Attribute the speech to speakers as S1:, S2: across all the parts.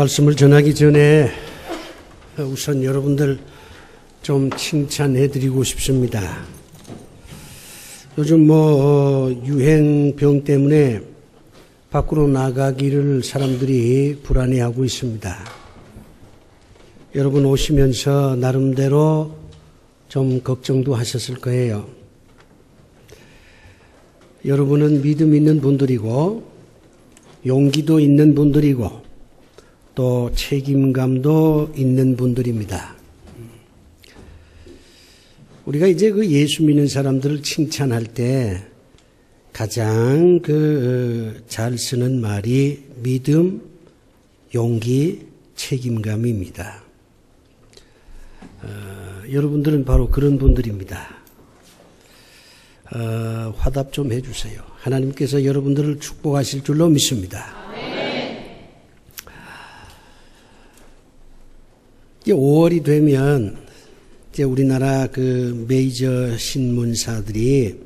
S1: 말씀을 전하기 전에 우선 여러분들 좀 칭찬해 드리고 싶습니다. 요즘 유행병 때문에 밖으로 나가기를 사람들이 불안해하고 있습니다. 여러분 오시면서 나름대로 좀 걱정도 하셨을 거예요. 여러분은 믿음 있는 분들이고 용기도 있는 분들이고 또 책임감도 있는 분들입니다. 우리가 이제 그 예수 믿는 사람들을 칭찬할 때 가장 잘 쓰는 말이 믿음, 용기, 책임감입니다. 여러분들은 바로 그런 분들입니다. 화답 좀 해주세요. 하나님께서 여러분들을 축복하실 줄로 믿습니다. 이제 5월이 되면 이제 우리나라 그 메이저 신문사들이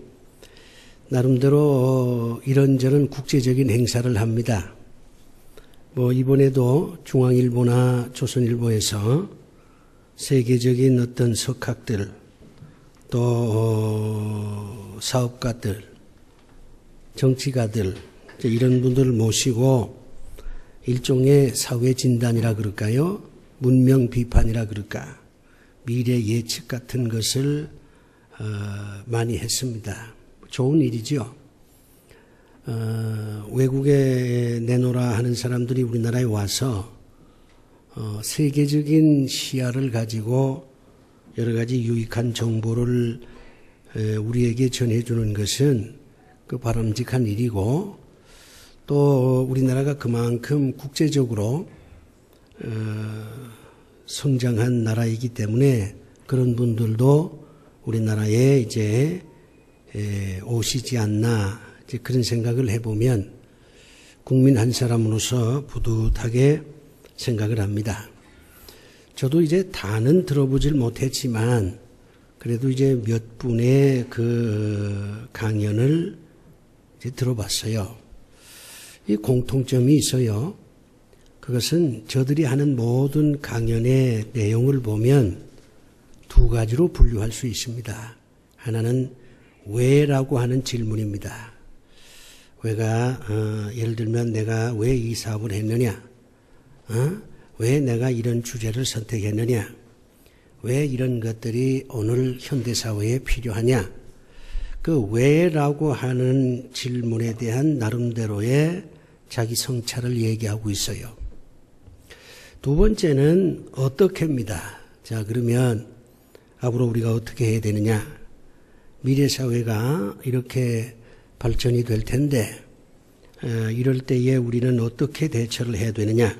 S1: 나름대로 이런저런 국제적인 행사를 합니다. 이번에도 중앙일보나 조선일보에서 세계적인 어떤 석학들 또 사업가들, 정치가들 이런 분들을 모시고 일종의 사회 진단이라 그럴까요? 문명 비판이라 그럴까? 미래 예측 같은 것을 많이 했습니다. 좋은 일이죠. 외국에 내놓으라 하는 사람들이 우리나라에 와서 세계적인 시야를 가지고 여러 가지 유익한 정보를 우리에게 전해주는 것은 그 바람직한 일이고 또 우리나라가 그만큼 국제적으로 성장한 나라이기 때문에 그런 분들도 우리나라에 이제 오시지 않나 이제 그런 생각을 해보면 국민 한 사람으로서 뿌듯하게 생각을 합니다. 저도 이제 다는 들어보질 못했지만 그래도 이제 몇 분의 그 강연을 이제 들어봤어요. 이 공통점이 있어요. 그것은 저들이 하는 모든 강연의 내용을 보면 두 가지로 분류할 수 있습니다. 하나는 왜라고 하는 질문입니다. 왜가 예를 들면 내가 왜 이 사업을 했느냐? 왜 내가 이런 주제를 선택했느냐? 왜 이런 것들이 오늘 현대사회에 필요하냐? 그 왜라고 하는 질문에 대한 나름대로의 자기 성찰을 얘기하고 있어요. 두 번째는 어떻게입니다. 자, 그러면 앞으로 우리가 어떻게 해야 되느냐? 미래 사회가 이렇게 발전이 될 텐데 이럴 때에 우리는 어떻게 대처를 해야 되느냐?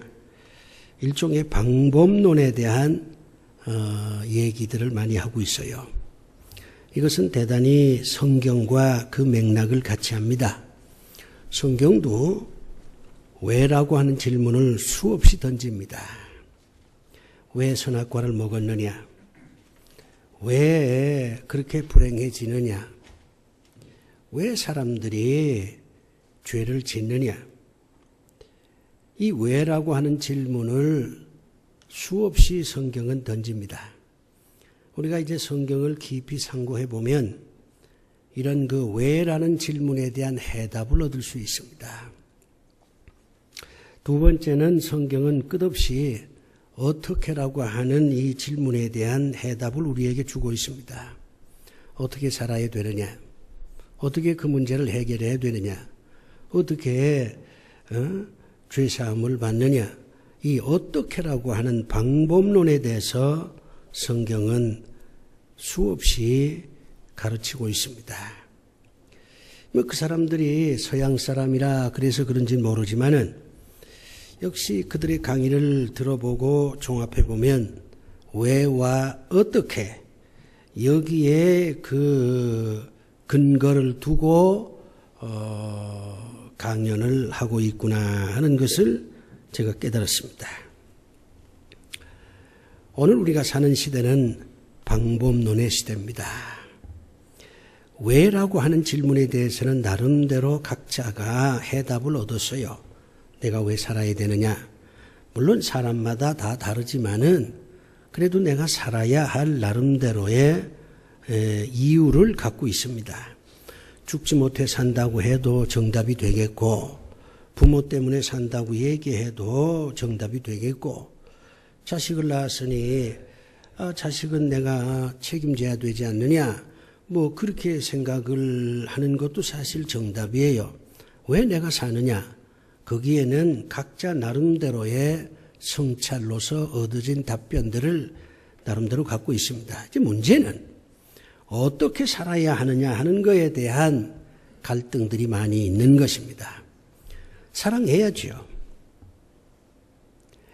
S1: 일종의 방법론에 대한 얘기들을 많이 하고 있어요. 이것은 대단히 성경과 그 맥락을 같이 합니다. 성경도 왜라고 하는 질문을 수없이 던집니다. 왜 선악과를 먹었느냐? 왜 그렇게 불행해지느냐? 왜 사람들이 죄를 짓느냐? 이 왜라고 하는 질문을 수없이 성경은 던집니다. 우리가 이제 성경을 깊이 상고해 보면 이런 그 왜라는 질문에 대한 해답을 얻을 수 있습니다. 두 번째는 성경은 끝없이 어떻게라고 하는 이 질문에 대한 해답을 우리에게 주고 있습니다. 어떻게 살아야 되느냐? 어떻게 그 문제를 해결해야 되느냐? 어떻게 죄사함을 받느냐? 이 어떻게라고 하는 방법론에 대해서 성경은 수없이 가르치고 있습니다. 그 사람들이 서양 사람이라 그래서 그런지 모르지만은 역시 그들의 강의를 들어보고 종합해보면 왜와 어떻게 여기에 그 근거를 두고 강연을 하고 있구나 하는 것을 제가 깨달았습니다. 오늘 우리가 사는 시대는 방법론의 시대입니다. 왜라고 하는 질문에 대해서는 나름대로 각자가 해답을 얻었어요. 내가 왜 살아야 되느냐? 물론 사람마다 다 다르지만은 그래도 내가 살아야 할 나름대로의 이유를 갖고 있습니다. 죽지 못해 산다고 해도 정답이 되겠고, 부모 때문에 산다고 얘기해도 정답이 되겠고, 자식을 낳았으니 자식은 내가 책임져야 되지 않느냐, 뭐 그렇게 생각을 하는 것도 사실 정답이에요. 왜 내가 사느냐? 거기에는 각자 나름대로의 성찰로서 얻어진 답변들을 나름대로 갖고 있습니다. 이제 문제는 어떻게 살아야 하느냐 하는 것에 대한 갈등들이 많이 있는 것입니다. 사랑해야죠.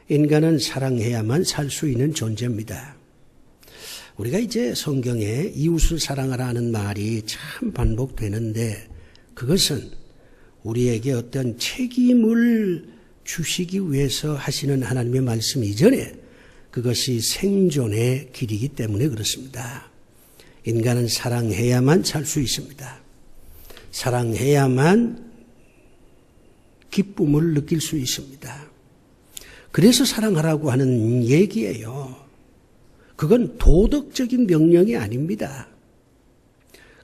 S1: 인간은 사랑해야만 살 수 있는 존재입니다. 우리가 이제 성경에 이웃을 사랑하라 하는 말이 참 반복되는데, 그것은 우리에게 어떤 책임을 주시기 위해서 하시는 하나님의 말씀 이전에 그것이 생존의 길이기 때문에 그렇습니다. 인간은 사랑해야만 살 수 있습니다. 사랑해야만 기쁨을 느낄 수 있습니다. 그래서 사랑하라고 하는 얘기예요. 그건 도덕적인 명령이 아닙니다.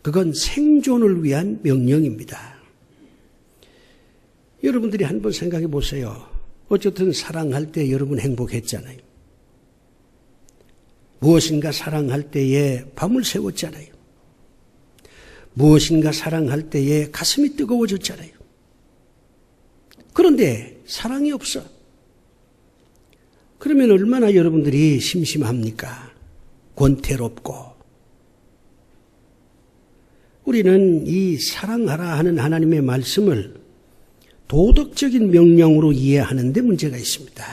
S1: 그건 생존을 위한 명령입니다. 여러분들이 한번 생각해 보세요. 어쨌든 사랑할 때 여러분 행복했잖아요. 무엇인가 사랑할 때에 밤을 새웠잖아요. 무엇인가 사랑할 때에 가슴이 뜨거워졌잖아요. 그런데 사랑이 없어. 그러면 얼마나 여러분들이 심심합니까? 권태롭고. 우리는 이 사랑하라 하는 하나님의 말씀을 도덕적인 명령으로 이해하는데 문제가 있습니다.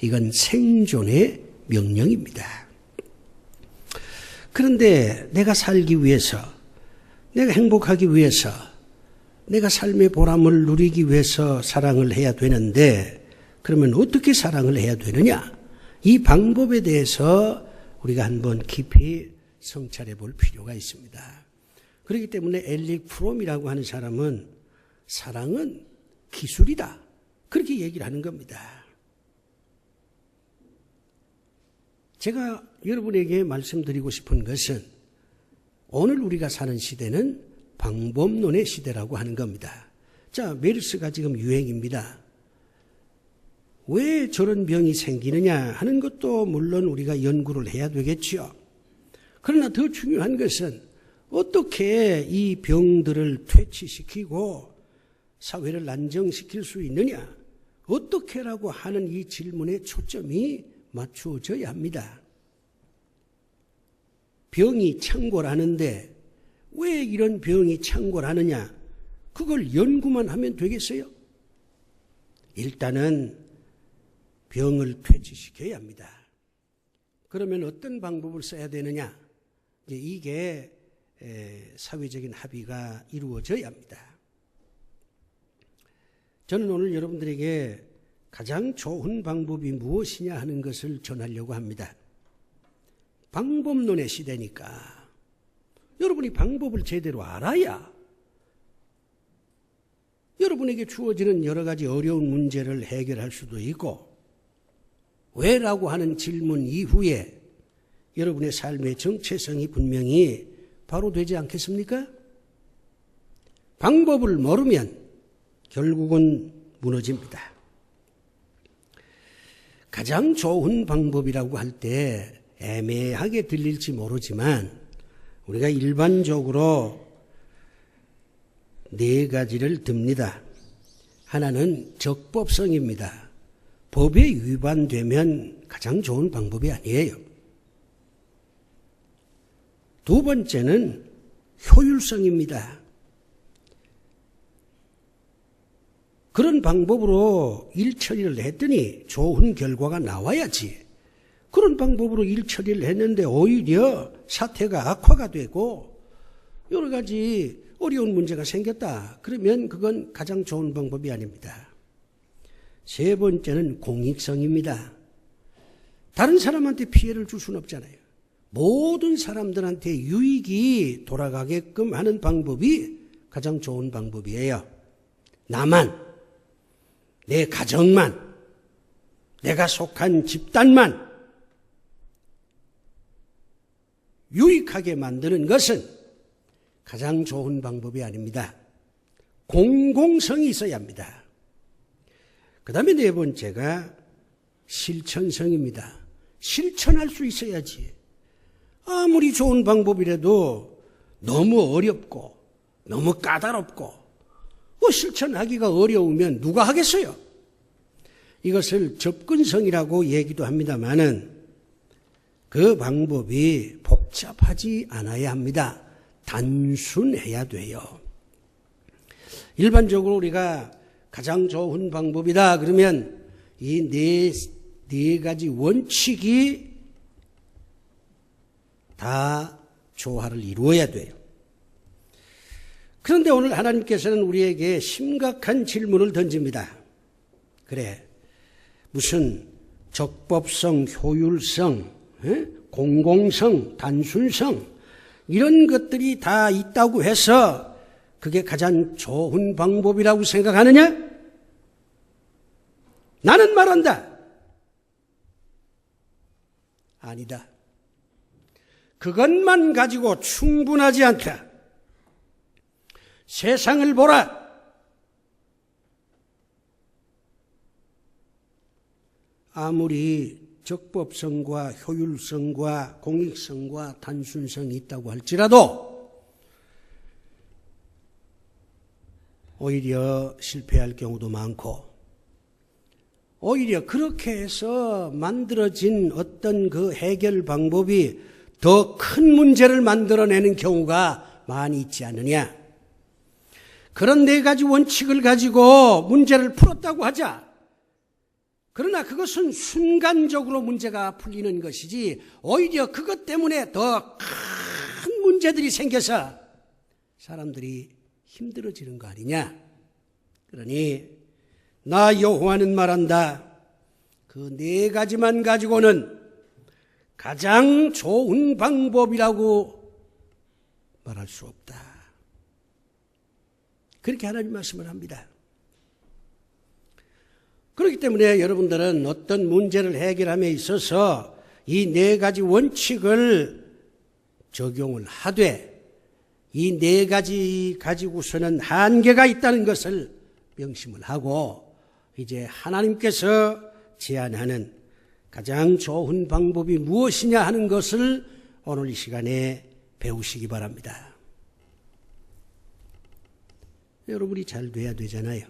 S1: 이건 생존의 명령입니다. 그런데 내가 살기 위해서, 내가 행복하기 위해서, 내가 삶의 보람을 누리기 위해서 사랑을 해야 되는데, 그러면 어떻게 사랑을 해야 되느냐? 이 방법에 대해서 우리가 한번 깊이 성찰해 볼 필요가 있습니다. 그렇기 때문에 엘릭 프롬이라고 하는 사람은 사랑은 기술이다, 그렇게 얘기를 하는 겁니다. 제가 여러분에게 말씀드리고 싶은 것은 오늘 우리가 사는 시대는 방법론의 시대라고 하는 겁니다. 자, 메르스가 지금 유행입니다. 왜 저런 병이 생기느냐 하는 것도 물론 우리가 연구를 해야 되겠죠. 그러나 더 중요한 것은 어떻게 이 병들을 퇴치시키고 사회를 안정시킬 수 있느냐, 어떻게라고 하는 이 질문에 초점이 맞추어져야 합니다. 병이 창궐하는데 왜 이런 병이 창궐하느냐, 그걸 연구만 하면 되겠어요? 일단은 병을 퇴치시켜야 합니다. 그러면 어떤 방법을 써야 되느냐? 이게 사회적인 합의가 이루어져야 합니다. 저는 오늘 여러분들에게 가장 좋은 방법이 무엇이냐 하는 것을 전하려고 합니다. 방법론의 시대니까 여러분이 방법을 제대로 알아야 여러분에게 주어지는 여러 가지 어려운 문제를 해결할 수도 있고, 왜라고 하는 질문 이후에 여러분의 삶의 정체성이 분명히 바로 되지 않겠습니까? 방법을 모르면 결국은 무너집니다. 가장 좋은 방법이라고 할 때 애매하게 들릴지 모르지만 우리가 일반적으로 4가지를 듭니다. 하나는 적법성입니다. 법에 위반되면 가장 좋은 방법이 아니에요. 두 번째는 효율성입니다. 그런 방법으로 일 처리를 했더니 좋은 결과가 나와야지. 그런 방법으로 일 처리를 했는데 오히려 사태가 악화가 되고 여러 가지 어려운 문제가 생겼다. 그러면 그건 가장 좋은 방법이 아닙니다. 세 번째는 공익성입니다. 다른 사람한테 피해를 줄 수는 없잖아요. 모든 사람들한테 유익이 돌아가게끔 하는 방법이 가장 좋은 방법이에요. 나만, 내 가정만, 내가 속한 집단만 유익하게 만드는 것은 가장 좋은 방법이 아닙니다. 공공성이 있어야 합니다. 그 다음에 네 번째가 실천성입니다. 실천할 수 있어야지. 아무리 좋은 방법이라도 너무 어렵고 너무 까다롭고 실천하기가 어려우면 누가 하겠어요? 이것을 접근성이라고 얘기도 합니다마는 그 방법이 복잡하지 않아야 합니다. 단순해야 돼요. 일반적으로 우리가 가장 좋은 방법이다 그러면 이 네 가지 원칙이 다 조화를 이루어야 돼요. 그런데 오늘 하나님께서는 우리에게 심각한 질문을 던집니다. 그래, 무슨 적법성, 효율성, 공공성, 단순성 이런 것들이 다 있다고 해서 그게 가장 좋은 방법이라고 생각하느냐? 나는 말한다. 아니다. 그것만 가지고 충분하지 않다. 세상을 보라. 아무리 적법성과 효율성과 공익성과 단순성이 있다고 할지라도 오히려 실패할 경우도 많고 오히려 그렇게 해서 만들어진 어떤 그 해결 방법이 더 큰 문제를 만들어내는 경우가 많이 있지 않느냐. 그런 네 가지 원칙을 가지고 문제를 풀었다고 하자. 그러나 그것은 순간적으로 문제가 풀리는 것이지 오히려 그것 때문에 더 큰 문제들이 생겨서 사람들이 힘들어지는 거 아니냐. 그러니 나 여호와는 말한다. 그 네 가지만 가지고는 가장 좋은 방법이라고 말할 수 없다. 그렇게 하나님 말씀을 합니다. 그렇기 때문에 여러분들은 어떤 문제를 해결함에 있어서 이 네 가지 원칙을 적용을 하되 이 네 가지 가지고서는 한계가 있다는 것을 명심을 하고 이제 하나님께서 제안하는 가장 좋은 방법이 무엇이냐 하는 것을 오늘 이 시간에 배우시기 바랍니다. 여러분이 잘 돼야 되잖아요.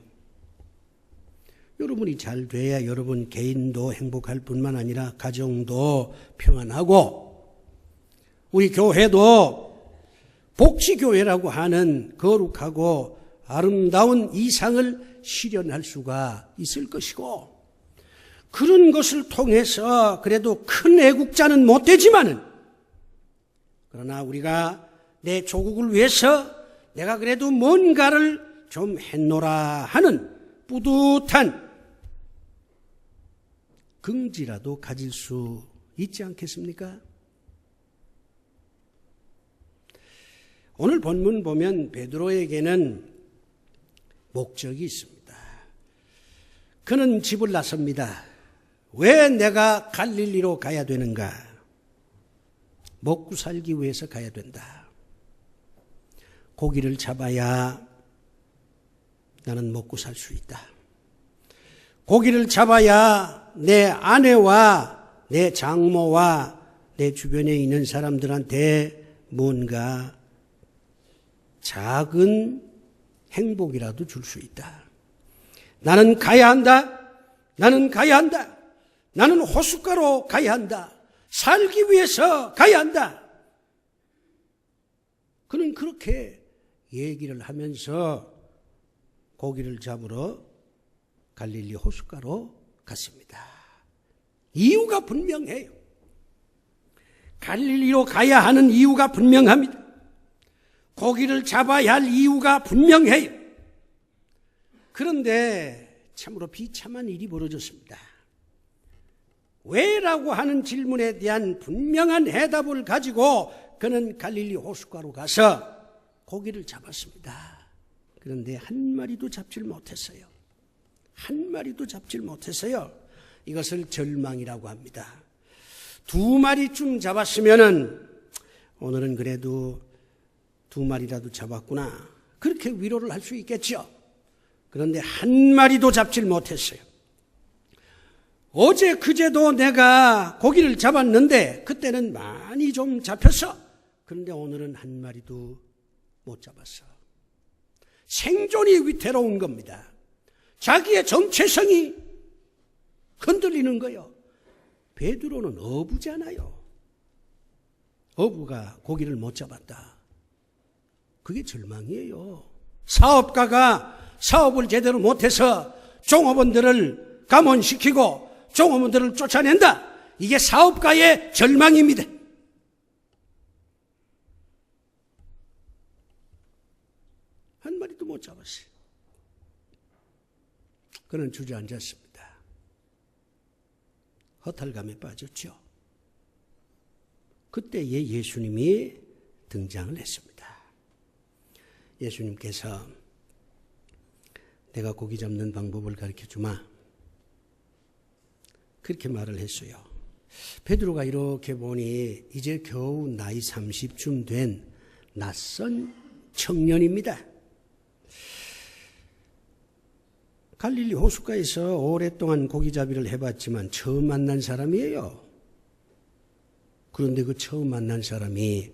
S1: 여러분이 잘 돼야 여러분 개인도 행복할 뿐만 아니라 가정도 평안하고 우리 교회도 복지교회라고 하는 거룩하고 아름다운 이상을 실현할 수가 있을 것이고 그런 것을 통해서 그래도 큰 애국자는 못 되지만은 그러나 우리가 내 조국을 위해서 내가 그래도 뭔가를 좀 했노라 하는 뿌듯한 긍지라도 가질 수 있지 않겠습니까? 오늘 본문 보면 베드로에게는 목적이 있습니다. 그는 집을 나섭니다. 왜 내가 갈릴리로 가야 되는가? 먹고 살기 위해서 가야 된다. 고기를 잡아야 나는 먹고 살 수 있다. 고기를 잡아야 내 아내와 내 장모와 내 주변에 있는 사람들한테 뭔가 작은 행복이라도 줄 수 있다. 나는 가야 한다. 나는 가야 한다. 나는 호숫가로 가야 한다. 살기 위해서 가야 한다. 그는 그렇게 얘기를 하면서 고기를 잡으러 갈릴리 호숫가로 갔습니다. 이유가 분명해요. 갈릴리로 가야 하는 이유가 분명합니다. 고기를 잡아야 할 이유가 분명해요. 그런데 참으로 비참한 일이 벌어졌습니다. 왜라고 하는 질문에 대한 분명한 해답을 가지고 그는 갈릴리 호숫가로 가서 고기를 잡았습니다. 그런데 한 마리도 잡질 못했어요. 한 마리도 잡질 못했어요. 이것을 절망이라고 합니다. 2마리쯤 잡았으면은 오늘은 그래도 2마리라도 잡았구나. 그렇게 위로를 할 수 있겠죠. 그런데 1마리도 잡질 못했어요. 어제 그제도 내가 고기를 잡았는데 그때는 많이 좀 잡혔어. 그런데 오늘은 1마리도 못 잡았어. 생존이 위태로운 겁니다. 자기의 정체성이 흔들리는 거예요. 베드로는 어부잖아요. 어부가 고기를 못 잡았다. 그게 절망이에요. 사업가가 사업을 제대로 못해서 종업원들을 감원시키고 종업원들을 쫓아낸다. 이게 사업가의 절망입니다. 한 마리도 못 잡았어요. 그는 주저앉았습니다. 허탈감에 빠졌죠. 그때에 예수님이 등장을 했습니다. 예수님께서 내가 고기 잡는 방법을 가르쳐주마. 그렇게 말을 했어요. 베드로가 이렇게 보니 이제 겨우 나이 30쯤 된 낯선 청년입니다. 갈릴리 호숫가에서 오랫동안 고기잡이를 해봤지만 처음 만난 사람이에요. 그런데 그 처음 만난 사람이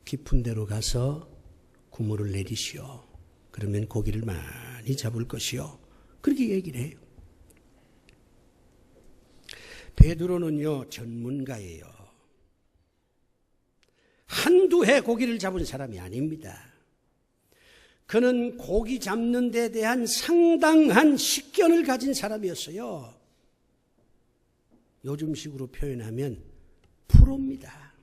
S1: 깊은 데로 가서 그물을 내리시오. 그러면 고기를 많이 잡을 것이요. 그렇게 얘기를 해요. 베드로는요, 전문가예요. 한두 해 고기를 잡은 사람이 아닙니다. 그는 고기 잡는 데 대한 상당한 식견을 가진 사람이었어요. 요즘식으로 표현하면 프로입니다.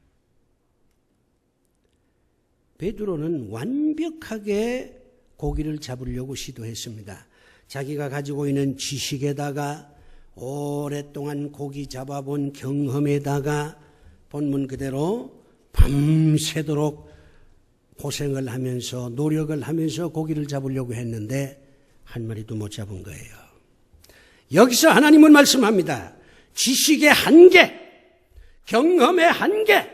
S1: 베드로는 완벽하게 고기를 잡으려고 시도했습니다. 자기가 가지고 있는 지식에다가 오랫동안 고기 잡아본 경험에다가 본문 그대로 밤새도록 고생을 하면서 노력을 하면서 고기를 잡으려고 했는데 1마리도 못 잡은 거예요. 여기서 하나님은 말씀합니다. 지식의 한계, 경험의 한계,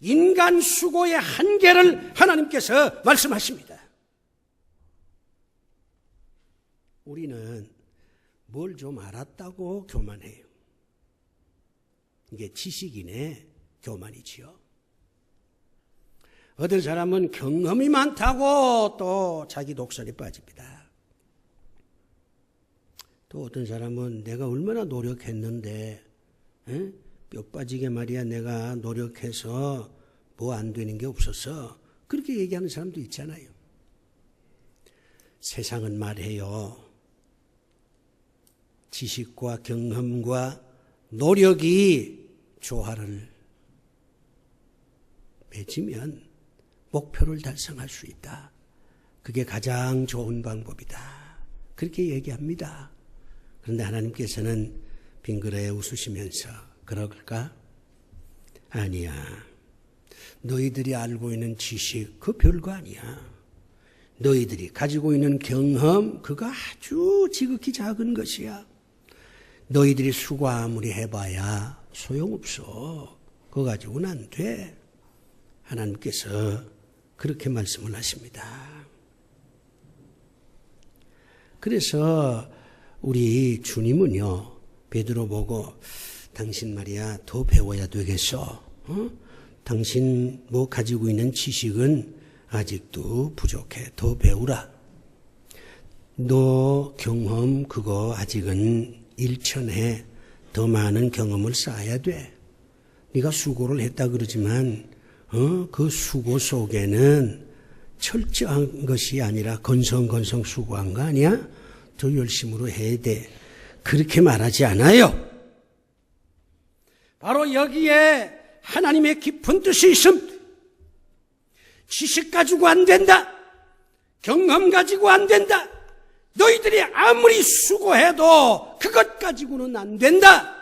S1: 인간 수고의 한계를 하나님께서 말씀하십니다. 우리는 뭘 좀 알았다고 교만해요. 이게 지식인의 교만이지요. 어떤 사람은 경험이 많다고 또 자기 독설에 빠집니다. 또 어떤 사람은 내가 얼마나 노력했는데 뼈 빠지게 말이야 내가 노력해서 뭐 안 되는 게 없어서 그렇게 얘기하는 사람도 있잖아요. 세상은 말해요. 지식과 경험과 노력이 조화를 맺으면 목표를 달성할 수 있다. 그게 가장 좋은 방법이다. 그렇게 얘기합니다. 그런데 하나님께서는 빙그레 웃으시면서 그럴까? 아니야. 너희들이 알고 있는 지식 그 별거 아니야. 너희들이 가지고 있는 경험 그거 아주 지극히 작은 것이야. 너희들이 수고 아무리 해봐야 소용없어. 그거 가지고는 안 돼. 하나님께서 그렇게 말씀을 하십니다. 그래서 우리 주님은요, 베드로 보고 당신 말이야 더 배워야 되겠어. 당신 뭐 가지고 있는 지식은 아직도 부족해. 더 배우라. 너 경험 그거 아직은 일천해. 더 많은 경험을 쌓아야 돼. 네가 수고를 했다 그러지만 그 수고 속에는 철저한 것이 아니라 건성건성 수고한 거 아니야? 더 열심으로 해야 돼. 그렇게 말하지 않아요. 바로 여기에 하나님의 깊은 뜻이 있습니다. 지식 가지고 안 된다. 경험 가지고 안 된다. 너희들이 아무리 수고해도 그것 가지고는 안 된다.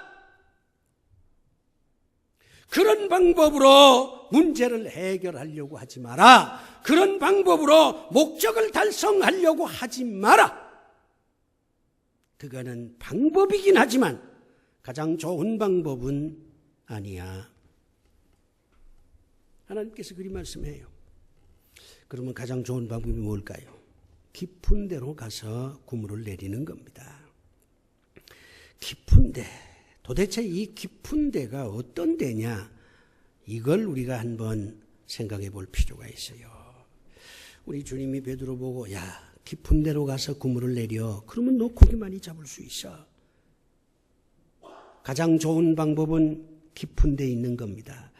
S1: 그런 방법으로 문제를 해결하려고 하지 마라. 그런 방법으로 목적을 달성하려고 하지 마라. 그거는 방법이긴 하지만 가장 좋은 방법은 아니야. 하나님께서 그리 말씀해요. 그러면 가장 좋은 방법이 뭘까요? 깊은 데로 가서 그물을 내리는 겁니다. 깊은 데, 도대체 이 깊은 데가 어떤 데냐? 이걸 우리가 한번 생각해 볼 필요가 있어요. 우리 주님이 베드로 보고 야, 깊은 데로 가서 그물을 내려. 그러면 너 고기 많이 잡을 수 있어. 가장 좋은 방법은 깊은 데 있는 겁니다.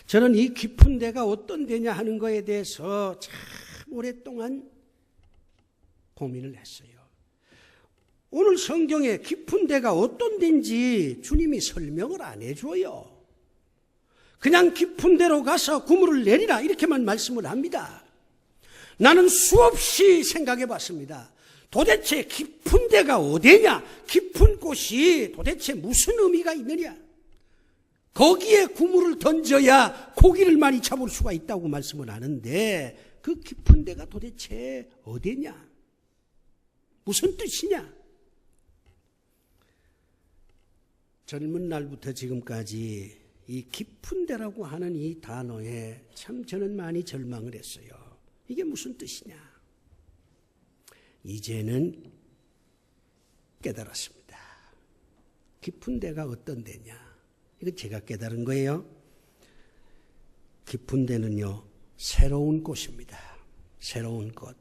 S1: 저는 이 깊은 데가 어떤 데냐 하는 거에 대해서 참 오랫동안 고민을 했어요. 오늘 성경에 깊은 데가 어떤 데인지 주님이 설명을 안 해줘요. 그냥 깊은 데로 가서 그물을 내리라 이렇게만 말씀을 합니다. 나는 수없이 생각해 봤습니다. 도대체 깊은 데가 어디냐? 깊은 곳이 도대체 무슨 의미가 있느냐? 거기에 그물을 던져야 고기를 많이 잡을 수가 있다고 말씀을 하는데 그 깊은 데가 도대체 어디냐? 무슨 뜻이냐? 젊은 날부터 지금까지 이 깊은 데라고 하는 이 단어에 참 저는 많이 절망을 했어요. 이게 무슨 뜻이냐? 이제는 깨달았습니다. 깊은 데가 어떤 데냐? 이건 제가 깨달은 거예요. 깊은 데는요, 새로운 곳입니다. 새로운 곳.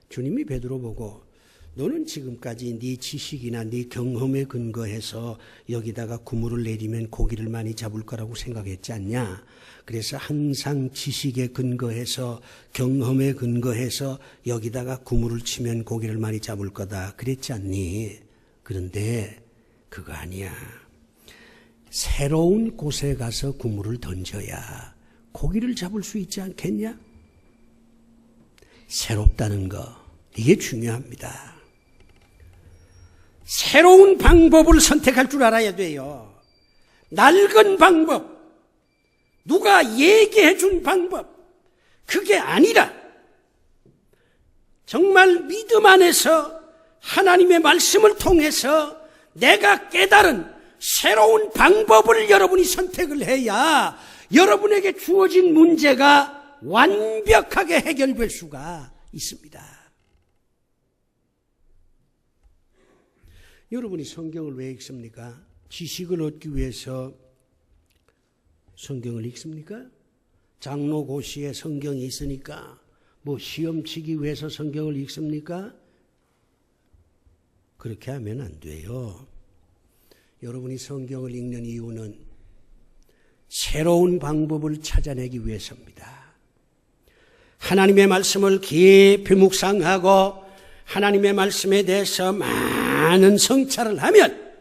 S1: 주님이 베드로 보고 너는 지금까지 네 지식이나 네 경험에 근거해서 여기다가 그물을 내리면 고기를 많이 잡을 거라고 생각했지 않냐? 그래서 항상 지식에 근거해서 경험에 근거해서 여기다가 그물을 치면 고기를 많이 잡을 거다 그랬지 않니? 그런데 그거 아니야. 새로운 곳에 가서 그물을 던져야 고기를 잡을 수 있지 않겠냐? 새롭다는 거, 이게 중요합니다. 새로운 방법을 선택할 줄 알아야 돼요. 낡은 방법, 누가 얘기해 준 방법, 그게 아니라 정말 믿음 안에서 하나님의 말씀을 통해서 내가 깨달은 새로운 방법을 여러분이 선택을 해야 여러분에게 주어진 문제가 완벽하게 해결될 수가 있습니다. 여러분이 성경을 왜 읽습니까? 지식을 얻기 위해서 성경을 읽습니까? 장로고시에 성경이 있으니까 뭐 시험 치기 위해서 성경을 읽습니까? 그렇게 하면 안 돼요. 여러분이 성경을 읽는 이유는 새로운 방법을 찾아내기 위해서입니다. 하나님의 말씀을 깊이 묵상하고 하나님의 말씀에 대해서 많은 성찰을 하면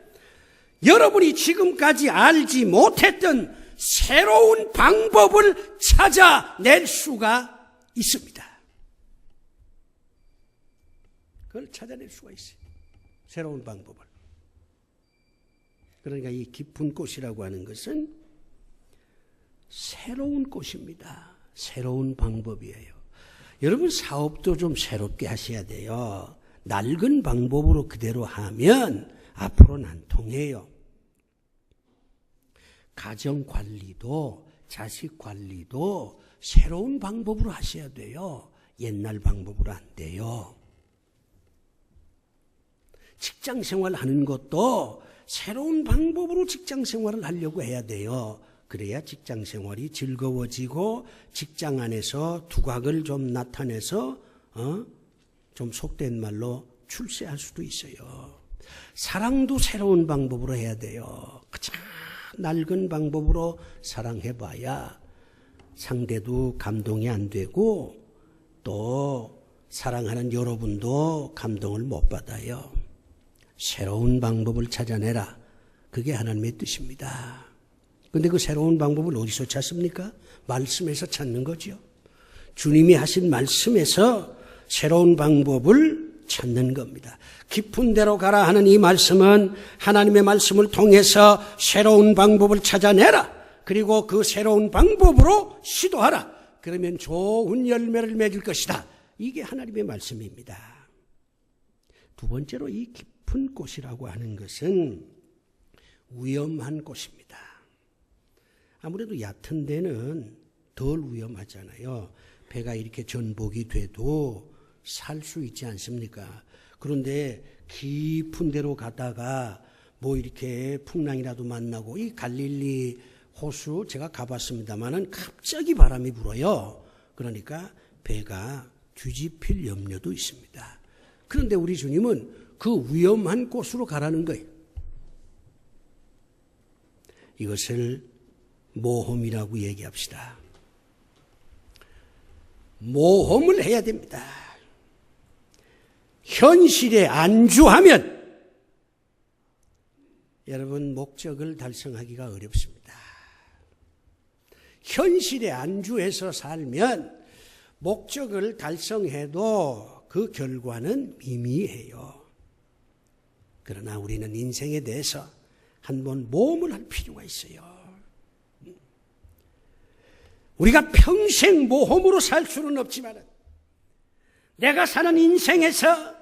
S1: 여러분이 지금까지 알지 못했던 새로운 방법을 찾아낼 수가 있습니다. 그걸 찾아낼 수가 있어요. 새로운 방법을. 그러니까 이 깊은 곳이라고 하는 것은 새로운 곳입니다. 새로운 방법이에요. 여러분 사업도 좀 새롭게 하셔야 돼요. 낡은 방법으로 그대로 하면 앞으로는 안 통해요. 가정관리도 자식관리도 새로운 방법으로 하셔야 돼요. 옛날 방법으로 안 돼요. 직장생활 하는 것도 새로운 방법으로 직장생활을 하려고 해야 돼요. 그래야 직장생활이 즐거워지고 직장 안에서 두각을 좀 나타내서 좀 속된 말로 출세할 수도 있어요. 사랑도 새로운 방법으로 해야 돼요. 가장 낡은 방법으로 사랑해봐야 상대도 감동이 안 되고 또 사랑하는 여러분도 감동을 못 받아요. 새로운 방법을 찾아내라. 그게 하나님의 뜻입니다. 그런데 그 새로운 방법을 어디서 찾습니까? 말씀에서 찾는 거죠. 주님이 하신 말씀에서 새로운 방법을 찾는 겁니다. 깊은 데로 가라 하는 이 말씀은 하나님의 말씀을 통해서 새로운 방법을 찾아내라. 그리고 그 새로운 방법으로 시도하라. 그러면 좋은 열매를 맺을 것이다. 이게 하나님의 말씀입니다. 두 번째로 이 깊은 깊은 곳이라고 하는 것은 위험한 곳입니다. 아무래도 얕은 데는 덜 위험하잖아요. 배가 이렇게 전복이 돼도 살 수 있지 않습니까? 그런데 깊은 데로 가다가 뭐 이렇게 풍랑이라도 만나고, 이 갈릴리 호수 제가 가봤습니다마는 갑자기 바람이 불어요. 그러니까 배가 뒤집힐 염려도 있습니다. 그런데 우리 주님은 그 위험한 곳으로 가라는 거예요. 이것을 모험이라고 얘기합시다. 모험을 해야 됩니다. 현실에 안주하면 여러분 목적을 달성하기가 어렵습니다. 현실에 안주해서 살면 목적을 달성해도 그 결과는 미미해요. 그러나 우리는 인생에 대해서 한번 모험을 할 필요가 있어요. 우리가 평생 모험으로 살 수는 없지만 내가 사는 인생에서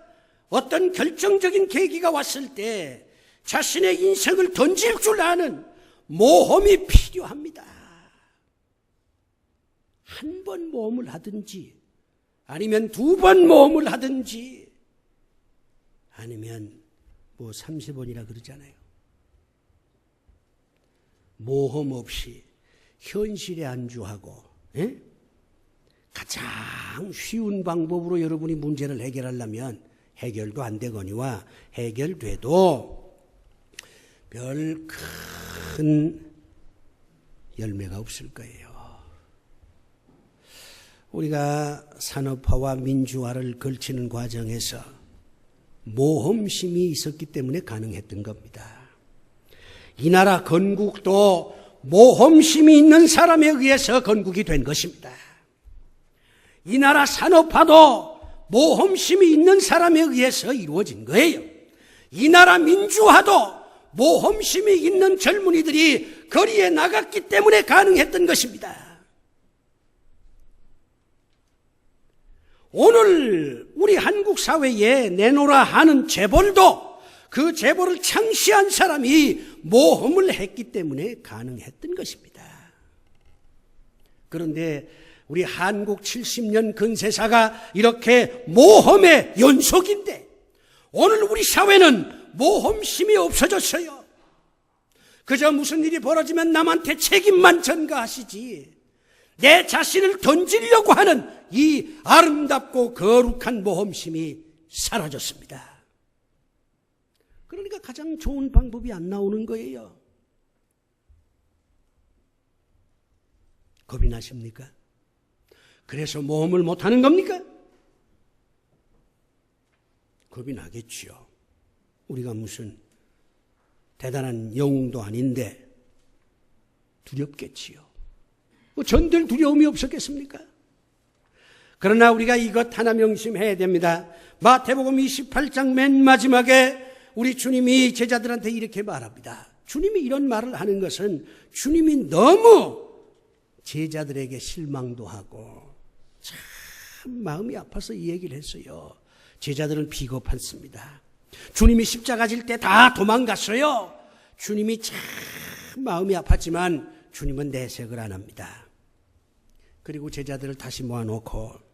S1: 어떤 결정적인 계기가 왔을 때 자신의 인생을 던질 줄 아는 모험이 필요합니다. 한 번 모험을 하든지 아니면 2번 모험을 하든지 아니면 뭐 30원이라 그러잖아요. 모험 없이 현실에 안주하고 가장 쉬운 방법으로 여러분이 문제를 해결하려면 해결도 안 되거니와 해결돼도 별 큰 열매가 없을 거예요. 우리가 산업화와 민주화를 걸치는 과정에서 모험심이 있었기 때문에 가능했던 겁니다. 이 나라 건국도 모험심이 있는 사람에 의해서 건국이 된 것입니다. 이 나라 산업화도 모험심이 있는 사람에 의해서 이루어진 거예요. 이 나라 민주화도 모험심이 있는 젊은이들이 거리에 나갔기 때문에 가능했던 것입니다. 오늘 우리 한국 사회에 내놓으라 하는 재벌도 그 재벌을 창시한 사람이 모험을 했기 때문에 가능했던 것입니다. 그런데 우리 한국 70년 근세사가 이렇게 모험의 연속인데 오늘 우리 사회는 모험심이 없어졌어요. 그저 무슨 일이 벌어지면 남한테 책임만 전가하시지 내 자신을 던지려고 하는 이 아름답고 거룩한 모험심이 사라졌습니다. 그러니까 가장 좋은 방법이 안 나오는 거예요. 겁이 나십니까? 그래서 모험을 못하는 겁니까? 겁이 나겠지요. 우리가 무슨 대단한 영웅도 아닌데 두렵겠지요. 뭐 전될 두려움이 없었겠습니까? 그러나 우리가 이것 하나 명심해야 됩니다. 마태복음 28장 맨 마지막에 우리 주님이 제자들한테 이렇게 말합니다. 주님이 이런 말을 하는 것은 주님이 너무 제자들에게 실망도 하고 참 마음이 아파서 이 얘기를 했어요. 제자들은 비겁했습니다. 주님이 십자가 질 때 다 도망갔어요. 주님이 참 마음이 아팠지만 주님은 내색을 안 합니다. 그리고 제자들을 다시 모아놓고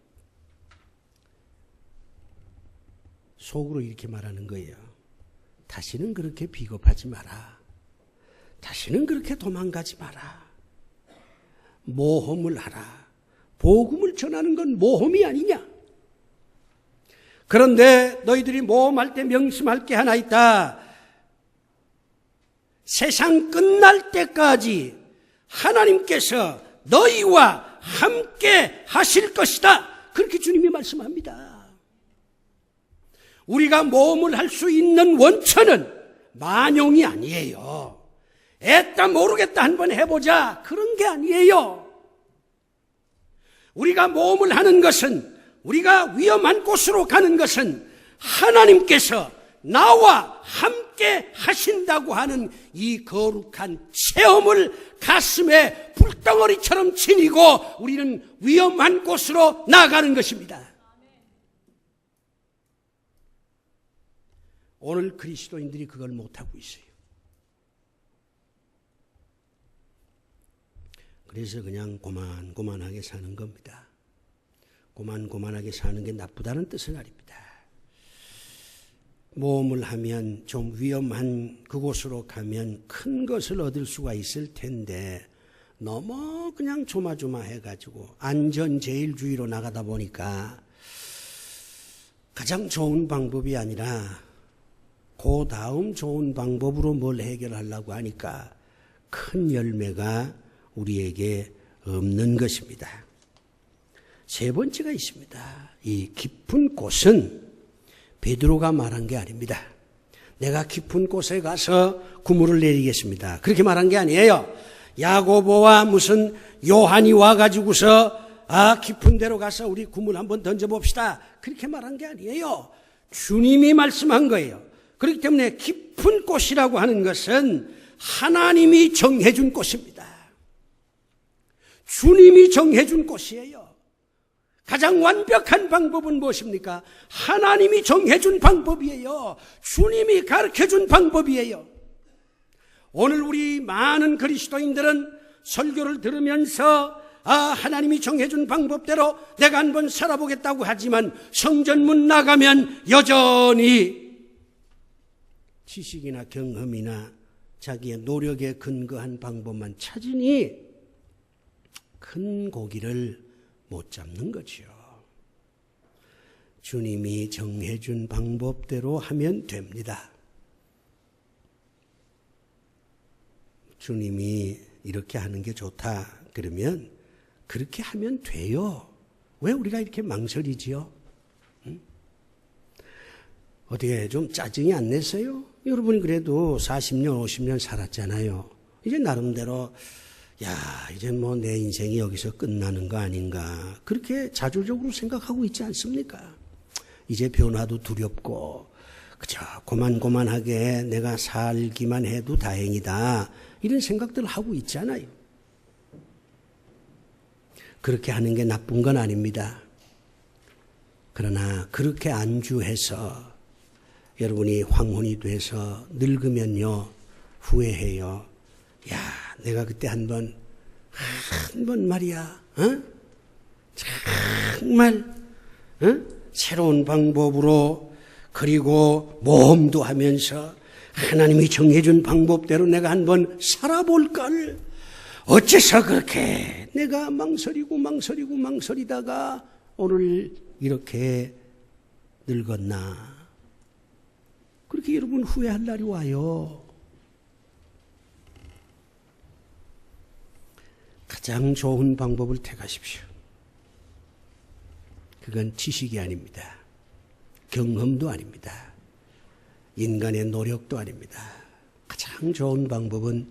S1: 속으로 이렇게 말하는 거예요. 다시는 그렇게 비겁하지 마라. 다시는 그렇게 도망가지 마라. 모험을 하라. 복음을 전하는 건 모험이 아니냐? 그런데 너희들이 모험할 때 명심할 게 하나 있다. 세상 끝날 때까지 하나님께서 너희와 함께 하실 것이다. 그렇게 주님이 말씀합니다. 우리가 모험을 할 수 있는 원천은 만용이 아니에요. 애따 모르겠다 한번 해보자. 그런 게 아니에요. 우리가 모험을 하는 것은 우리가 위험한 곳으로 가는 것은 하나님께서 나와 함께 하신다고 하는 이 거룩한 체험을 가슴에 불덩어리처럼 지니고 우리는 위험한 곳으로 나가는 것입니다. 오늘 그리스도인들이 그걸 못하고 있어요. 그래서 그냥 고만고만하게 사는 겁니다. 고만고만하게 사는 게 나쁘다는 뜻은 아닙니다. 모험을 하면 좀 위험한 그곳으로 가면 큰 것을 얻을 수가 있을 텐데 너무 그냥 조마조마해가지고 안전제일주의로 나가다 보니까 가장 좋은 방법이 아니라 그 다음 좋은 방법으로 뭘 해결하려고 하니까 큰 열매가 우리에게 없는 것입니다. 세 번째가 있습니다. 이 깊은 곳은 베드로가 말한 게 아닙니다. 내가 깊은 곳에 가서 그물을 내리겠습니다. 그렇게 말한 게 아니에요. 야고보와 무슨 요한이 와가지고서 깊은 데로 가서 우리 그물 한번 던져봅시다. 그렇게 말한 게 아니에요. 주님이 말씀한 거예요. 그렇기 때문에 깊은 곳이라고 하는 것은 하나님이 정해준 곳입니다. 주님이 정해준 곳이에요. 가장 완벽한 방법은 무엇입니까? 하나님이 정해준 방법이에요. 주님이 가르쳐준 방법이에요. 오늘 우리 많은 그리스도인들은 설교를 들으면서 하나님이 정해준 방법대로 내가 한번 살아보겠다고 하지만 성전문 나가면 여전히 지식이나 경험이나 자기의 노력에 근거한 방법만 찾으니 큰 고기를 못 잡는 거죠. 주님이 정해준 방법대로 하면 됩니다. 주님이 이렇게 하는 게 좋다 그러면 그렇게 하면 돼요. 왜 우리가 이렇게 망설이지요? 어떻게 좀 짜증이 안 냈어요? 여러분이 그래도 40년, 50년 살았잖아요. 이제 나름대로 이제 뭐 내 인생이 여기서 끝나는 거 아닌가. 그렇게 자조적으로 생각하고 있지 않습니까? 이제 변화도 두렵고, 그저 고만고만하게 내가 살기만 해도 다행이다. 이런 생각들을 하고 있잖아요. 그렇게 하는 게 나쁜 건 아닙니다. 그러나 그렇게 안주해서 여러분이 황혼이 돼서 늙으면요, 후회해요. 내가 그때 한 번 말이야, 정말, 새로운 방법으로 그리고 모험도 하면서 하나님이 정해준 방법대로 내가 한번 살아볼 걸. 어째서 그렇게 내가 망설이다가 오늘 이렇게 늙었나. 그렇게 여러분 후회할 날이 와요. 가장 좋은 방법을 택하십시오. 그건 지식이 아닙니다. 경험도 아닙니다. 인간의 노력도 아닙니다. 가장 좋은 방법은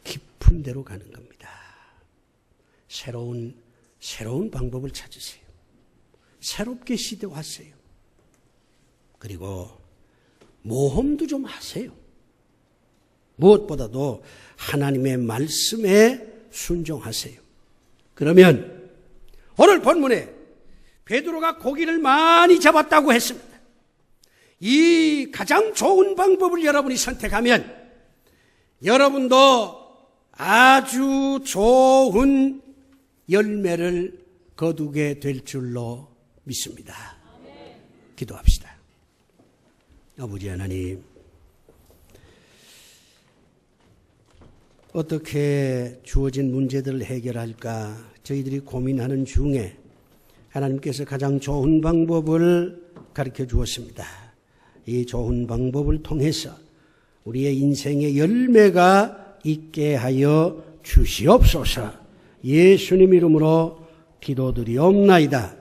S1: 깊은 데로 가는 겁니다. 새로운 방법을 찾으세요. 새롭게 시도하세요. 그리고 모험도 좀 하세요. 무엇보다도 하나님의 말씀에 순종하세요. 그러면 오늘 본문에 베드로가 고기를 많이 잡았다고 했습니다. 이 가장 좋은 방법을 여러분이 선택하면 여러분도 아주 좋은 열매를 거두게 될 줄로 믿습니다. 기도합시다. 아버지 하나님, 어떻게 주어진 문제들을 해결할까 저희들이 고민하는 중에 하나님께서 가장 좋은 방법을 가르쳐 주었습니다. 이 좋은 방법을 통해서 우리의 인생의 열매가 있게 하여 주시옵소서. 예수님 이름으로 기도드리옵나이다.